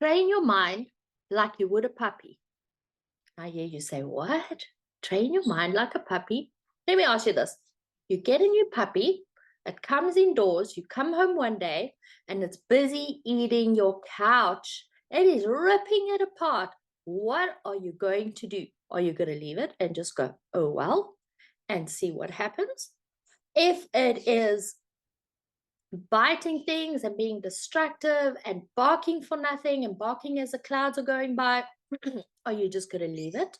Train your mind like you would a puppy. I hear you say, what? Train your mind like a puppy? Let me ask you this. You get a new puppy, it comes indoors, you come home one day, and it's busy eating your couch. It is ripping it apart. What are you going to do? Are you going to leave it and just go, oh, well, and see what happens? If it is biting things and being destructive and barking for nothing and barking as the clouds are going by, are you just going to leave it?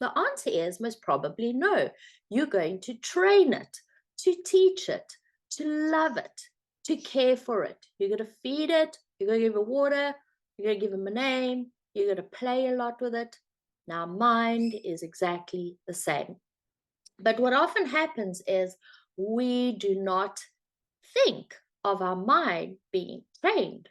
The answer is most probably no. You're going to train it, to teach it, to love it, to care for it. You're going to feed it, you're going to give it water, you're going to give him a name, you're going to play a lot with it. Now, mind is exactly the same. But what often happens is we do not think of our mind being trained.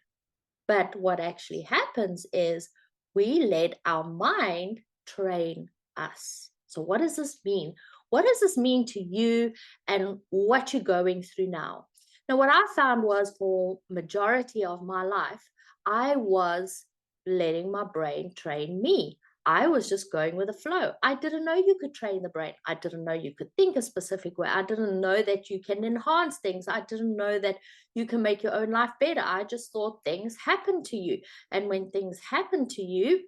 But what actually happens is we let our mind train us. So, what does this mean? What does this mean to you and what you're going through now? Now, what I found was for majority of my life, I was letting my brain train me. I was just going with the flow. I didn't know you could train the brain. I didn't know you could think a specific way. I didn't know that you can enhance things. I didn't know that you can make your own life better. I just thought things happen to you. And when things happen to you,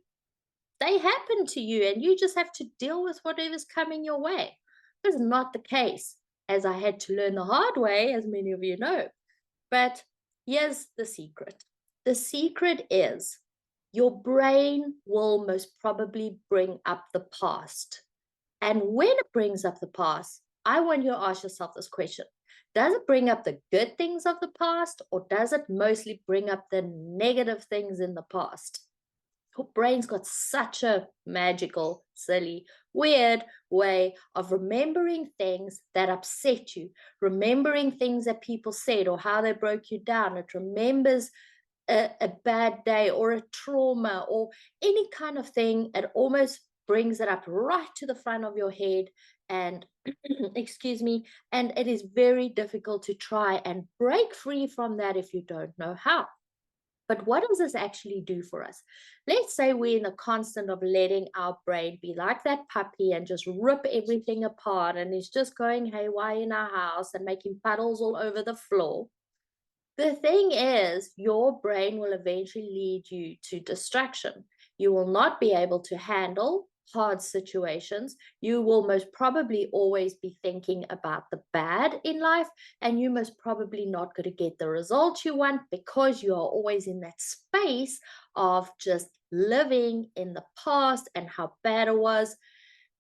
they happen to you, and you just have to deal with whatever's coming your way. This is not the case, as I had to learn the hard way, as many of you know. But here's the secret. The secret is your brain will most probably bring up the past. And when it brings up the past, I want you to ask yourself this question. Does it bring up the good things of the past, or does it mostly bring up the negative things in the past? Your brain's got such a magical, silly, weird way of remembering things that upset you, remembering things that people said or how they broke you down. It remembers a bad day or a trauma or any kind of thing. It almost brings it up right to the front of your head. And excuse me, and it is very difficult to try and break free from that if you don't know how. But what does this actually do for us? Let's say we're in the constant of letting our brain be like that puppy and just rip everything apart, and it's just going haywire in our house and making puddles all over the floor. The thing is, your brain will eventually lead you to distraction. You will not be able to handle hard situations. You will most probably always be thinking about the bad in life, and you most probably not going to get the results you want because you are always in that space of just living in the past and how bad it was.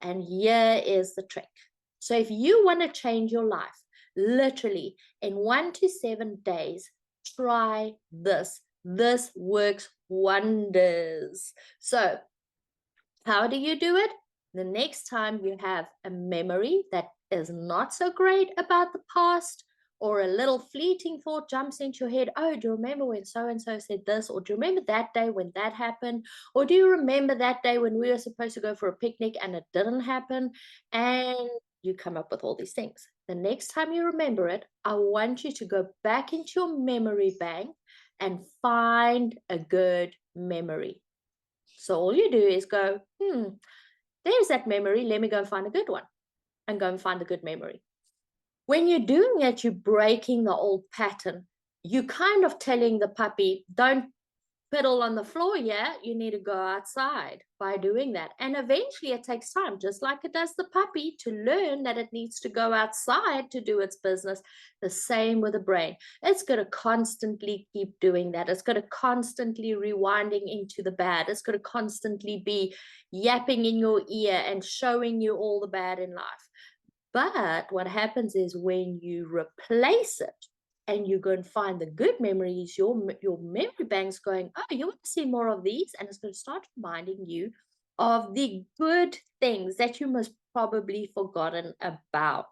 And here is the trick. So, if you want to change your life, literally in 1 to 7 days, try this. This works wonders. So, how do you do it? The next time you have a memory that is not so great about the past, or a little fleeting thought jumps into your head, oh, do you remember when so and so said this? Or do you remember that day when that happened? Or do you remember that day when we were supposed to go for a picnic and it didn't happen? And you come up with all these things. The next time you remember it, I want you to go back into your memory bank and find a good memory. So all you do is go, there's that memory. Let me go and find a good one, and go and find the good memory. When you're doing it, you're breaking the old pattern. You kind of telling the puppy, don't fiddle on the floor yet. You need to go outside by doing that. And eventually it takes time, just like it does the puppy, to learn that it needs to go outside to do its business. The same with the brain. It's going to constantly keep doing that. It's going to constantly rewinding into the bad. It's going to constantly be yapping in your ear and showing you all the bad in life. But what happens is when you replace it and you go and find the good memories, your memory bank's going, oh, you want to see more of these? And it's going to start reminding you of the good things that you must probably forgotten about.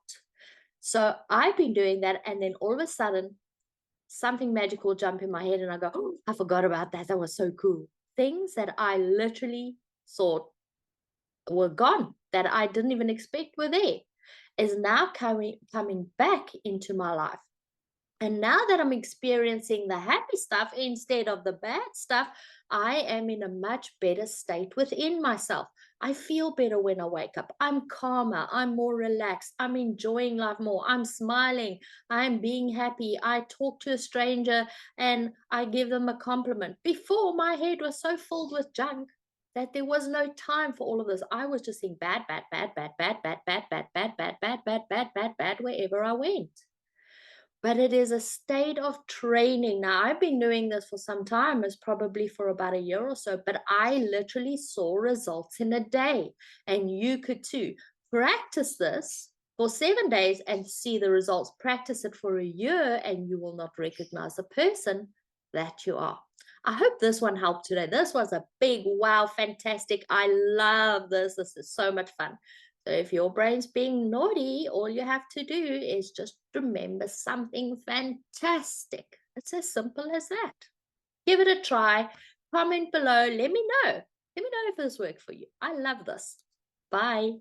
So I've been doing that, and then all of a sudden, something magical jump in my head, and I go, oh, I forgot about that. That was so cool. Things that I literally thought were gone, that I didn't even expect were there, is now coming back into my life. And now that I'm experiencing the happy stuff instead of the bad stuff, I am in a much better state within myself. I feel better when I wake up. I'm calmer. I'm more relaxed. I'm enjoying life more. I'm smiling. I'm being happy. I talk to a stranger and I give them a compliment. Before, my head was so filled with junk that there was no time for all of this. I was just saying bad, bad, bad, bad, bad, bad, bad, bad, bad, bad, bad, bad, bad, bad, bad, wherever I went. But it is a state of training. Now, I've been doing this for some time, it's probably for about a year or so, but I literally saw results in a day, and you could too. Practice this for 7 days and see the results. Practice it for a year, and you will not recognize the person that you are. I hope this one helped today. This was a big wow, fantastic. I love this. This is so much fun. So if your brain's being naughty, all you have to do is just remember something fantastic. It's as simple as that. Give it a try. Comment below. Let me know. Let me know if this worked for you. I love this. Bye.